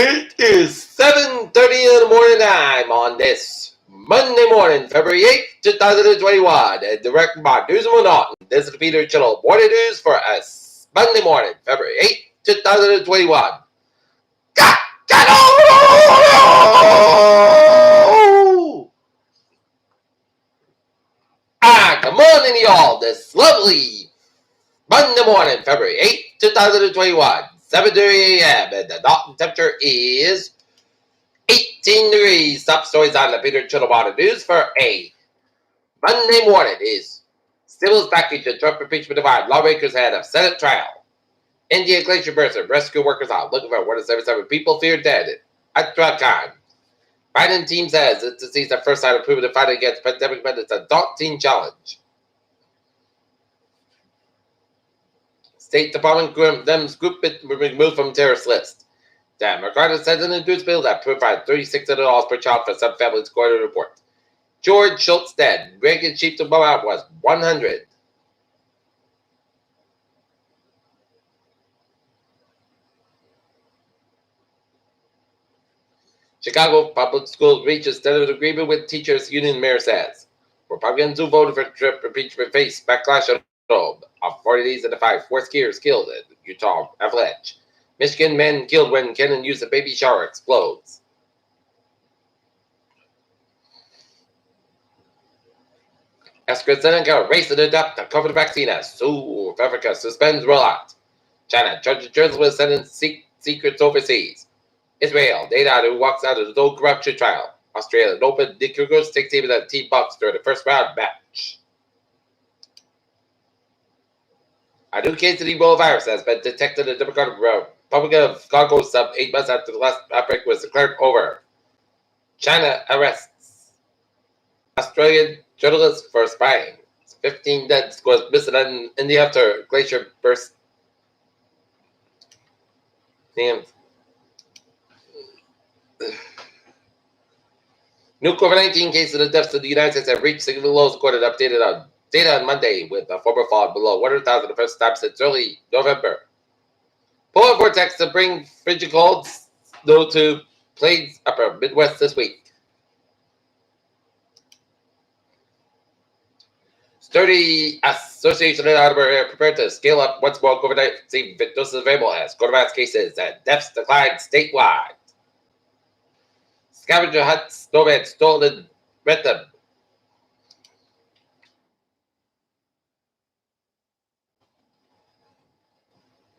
It is 7:30 in the morning time on this Monday morning, February 8th, 2021, and direct by News and Monotony. This is the Peter Channel Morning News for us Monday morning, February 8th, 2021. Good morning, y'all. This lovely Monday morning, February 8th, 2021, 7:30 a.m., and the Dalton temperature is 18 degrees. Top stories on the Peter Channel Morning News for a Monday morning is stimulus package and Trump impeachment divide. Lawmakers had a Senate trial. India glacier burst and rescue workers out looking for 177 people feared dead at Khan. Biden team says it's the first sign of proving the fight against pandemic, but it's a daunting challenge. State Department Dems group were removed from terrorist list. Democrats said in the news bill that provide $3,600 per child for some families, according to report. George Schultz dead. Reagan chief to blow out was 100. Chicago public schools reaches tentative agreement with teachers union, mayor says. Republicans who voted for Trump impeachment face backlash at home. Of 40 days and 5 fourth skiers killed in Utah avalanche. Michigan men killed when cannon used a baby shower explodes. AstraZeneca race to adopt the COVID vaccine as South Africa suspends rollout. China charges journalists with sending secrets overseas. Israel, data who walks out of the no corruption trial. Australia, an open Nicaragua state team at Team Bucks during the first round match. A new case of Ebola virus has been detected in the Democratic Republic of Congo some 8 months after the last outbreak was declared over. China arrests Australian journalists for spying. 15 dead was missing in India after glacier burst. Damn. New COVID-19 cases and deaths in the United States have reached significant lows, according to updated data on Monday, with a former fall below 100,000 the first time since early November. Polar vortex to bring frigid colds to plains upper Midwest this week. Sturdy Association in Alabama prepared to scale up once more COVID-19 doses available as coronavirus cases and deaths declined statewide. Scavenger hunts, nomads stolen rhythm.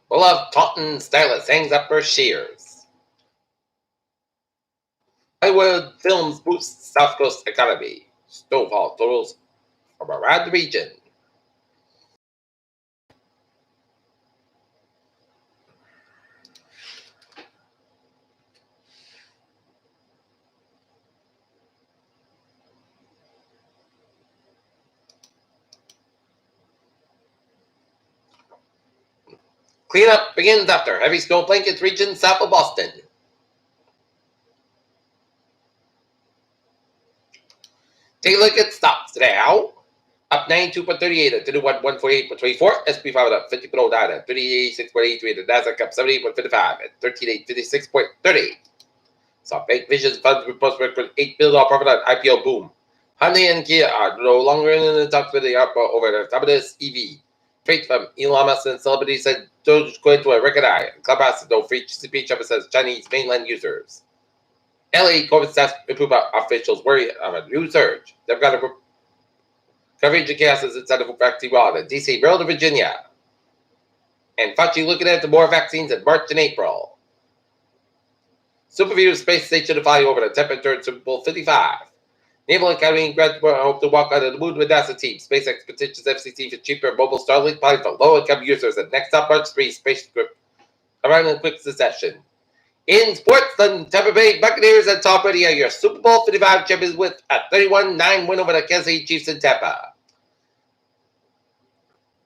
Beloved Taunton stylist hangs up her shears. Hollywood films boost South Coast economy. Snowfall totals from around the region. Cleanup begins after heavy snow blankets region south of Boston. Take a look at stocks now. Up 92.38 at 31.148.24. SP 500 up 50.09 at 38.6.83. The Nasdaq up 78.55 at 13.856.38. So Bank Vision's funds post record $8 billion profit on IPO boom. Hyundai and Kia are no longer in the talks with the ARPA over their Dominus EV. Trade from Elon Musk and celebrities said Dogecoin to a record high. Clubhouse no free speech says Chinese mainland users. LA COVID stats improve officials worry of a new surge. They've got a coverage of cases inside of vaccine rollout in DC, Maryland, Virginia. And Fauci looking at the more vaccines in March and April. Superview Space Station to fly over the temperature in Super Bowl 55. Naval Academy graduates hope to walk out of the moon with NASA team. SpaceX petitions FCC for cheaper mobile Starlink plans for low-income users. And next up, March 3, space script around in quick succession. In sports, the Tampa Bay Buccaneers and Tom Brady are your Super Bowl 55 champions with a 31-9 win over the Kansas City Chiefs in Tampa.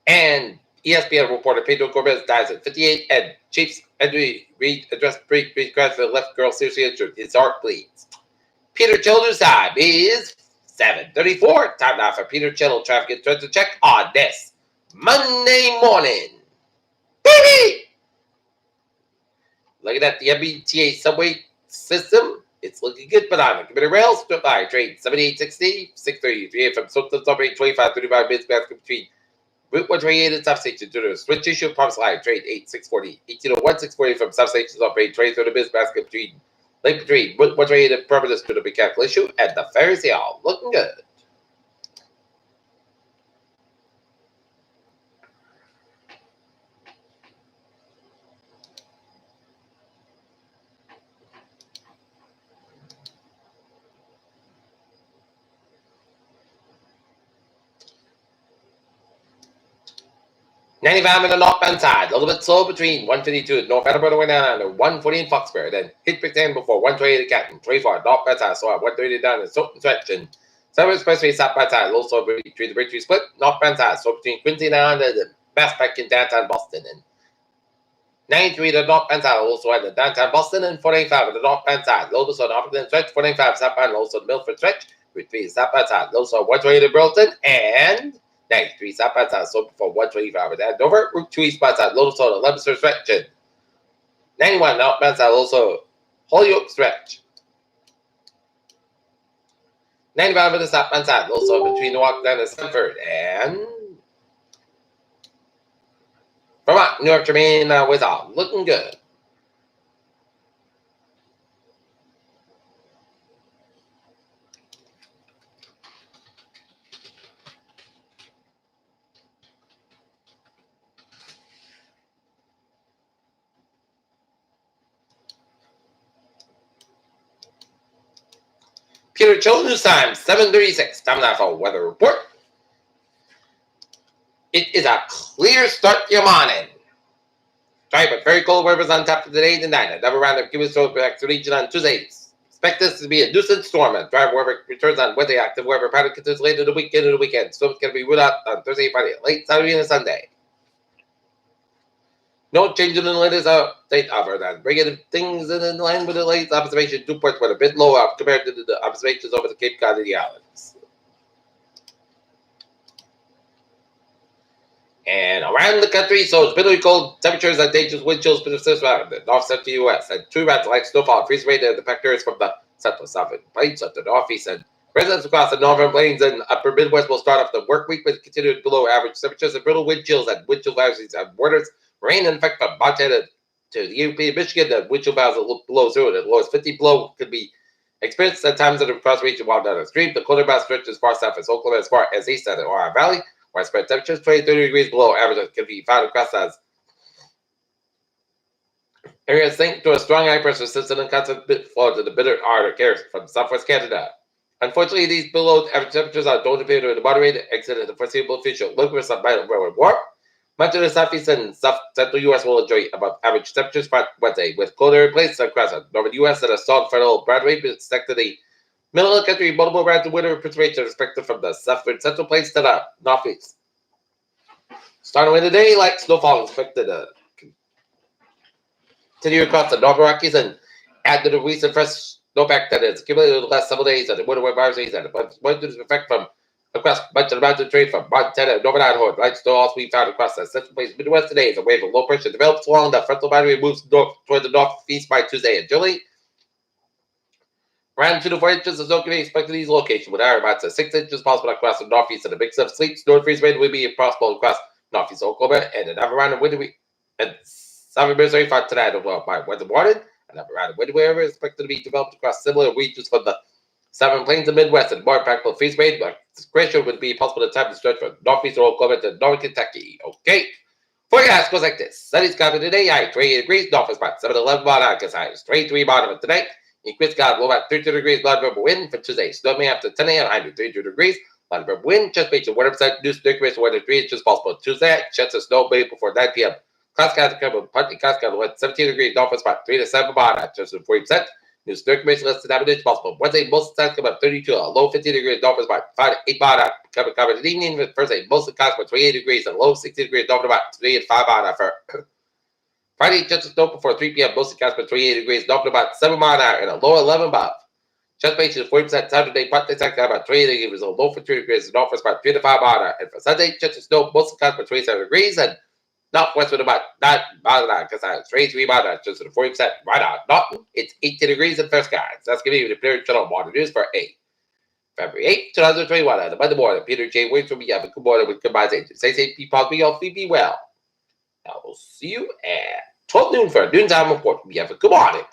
And ESPN reporter Pedro Gomez dies at 58, and Chiefs Henry Reid addressed brief crash for the left girl seriously injured. His heart bleeds. Peter Children's time is 7:34. Time now for Peter Children traffic and trends to check on this Monday morning. Baby! Looking at the MBTA subway system, it's looking good, but on the computer rails, strip line trade 78.60, 633 from Sultan subway 25.35 minutes basket between Route 128 and substation to the switch issue, promise line trade 8.640, 1801, 640 from substations operating 2030 minutes basket between Lake between Route 128 and Permanence to the mechanical issue, and the fares all looking good. $95 on the northbound side, a little bit slow between 152 at North Attleboro and 140 in Foxbury, then hit Pittsburgh before 128 at Canton, 24 northbound side, so at 130 down in Stoughton stretch, and Southern Expressway southbound side, low slow between the Bridgeview split, northbound side, so between Quincy and the Bassback in downtown Boston, and 93 to the northbound side, also at the downtown Boston, and 485 at the northbound side, low slow northbound stretch, 485 southbound, low slow Milford stretch, 3 southbound side, low slow 128 at Burlington, and 93 southbound side, so before 125 at Andover, Route 2 eastbound side, Little Soda, 11th stretch, and 91 northbound side, also Holyoke stretch. 95 at the southbound side, also between the walk down to Sanford and Vermont, New York, Jermaine, with all looking good. Peter Children's time, 7:36. Time now for weather report. It is a clear start to your morning. Dry but very cold weather on top of today tonight. Another round of Cuban storm back to region on Tuesdays. Expect this to be a nuisance storm and dry weather returns on Wednesday. Active weather pattern continues later the weekend and the weekend. Storms can be ruled out on Thursday, Friday, late Saturday, and Sunday. No change in the latest update other than bringing things in line with the latest observation. 2 points were a bit lower compared to the observations over the Cape Cod and the Islands. And around the country, so it's bitterly cold temperatures and dangerous wind chills persist around the north central U.S. and 2 rounds like snowfall freeze rate in the factors from the central southern plains of the northeast. And residents across the northern plains and upper Midwest will start off the work week with continued below average temperatures and brittle wind chills and wind chill values and borders. Rain in fact from Montana to the European Michigan, the wind chill values below zero. The lowest 50 below could be experienced at times in the cross region while down the stream. The colder bound stretches as far south as Oklahoma as far as east of the Ohio Valley. Widespread temperatures 20 30 degrees below average can be found across as areas linked to a strong high pressure system and constant flow to the bitter ardor carries from southwest Canada. Unfortunately, these below average temperatures don't appear to moderate exit in the foreseeable future. Look for some mild weather warm. Much of the southeast and south central U.S. will enjoy above average temperatures by Wednesday, with colder places across the northern U.S. and a strong federal Broadway expected the middle of the country. Multiple rounds of winter precipitation expected from the southern central plains to the northeast. Starting with the day, light snowfall expected to continue across the Northern Rockies and add to the recent fresh snowpack that has accumulated over the last several days and the winter weather days and the effect from across much of the mountain terrain from Montana and Northern Idaho. Light snow also be found across the central plains Midwest today as a wave of low pressure develops along the frontal boundary and moves north toward the northeast by Tuesday and July. Around 2 to 4 inches of snow can be expected in these locations, with higher amounts of 6 inches possible across the northeast, and a mix of sleet, snow, and freeze rain will be possible across northeast Oklahoma, and another round of winter and southern Missouri for tonight by Wednesday morning. Another round of winter weather is expected to be developed across similar regions from the southern plains and Midwest, and more impactful freeze rain, but discretion would be possible at times to stretch from northeast Oklahoma to northern Kentucky. Okay. Forecast goes like this. Sunny's coming today, high 28 degrees, north spot 7-11 bottom, because high is 23 bottom tonight. In Queenscott, low at 32 degrees, light river wind for Tuesday. Stormy after 10 a.m., high to 32 degrees. Light river wind, just reaching 100%, new snow weather 3 inches possible Tuesday. Chance of snow maybe before 9 p.m. Queenscott, partly Queenscott, low at 17 degrees, north spot 3 to 7 bottom, chance of 40%. New snow less than 9 inches possible. Wednesday, most of the time come up 32, a low 15 degrees, north spot 5 to 8 bottom. Covered in the evening with Thursday, most of the cost 28 degrees, and low 60 degrees, north about 3 and 5 bottom for Friday, chance of snow before 3 p.m. Mostly cast by 28 degrees, north about 7 miles an hour, and a low 11 above. Chance base is 40% Saturday, partly second about 28 degrees, a low for 3 degrees, north for about 3 to 5 miles an hour. And for Sunday, chance of snow, mostly cast by 27 degrees, and Northwest with about not Badana, because I was raised 3 Badana, just to the 40% right out. Norton, it's 18 degrees in first skies. That's giving you the clear channel water news for February 8, 2021. On the Monday morning, Peter J. Wicks will be having good morning with goodbyes. Stay safe, be positive, healthy, be well. I will see you at 12 noon for a noontime report. We have a good morning.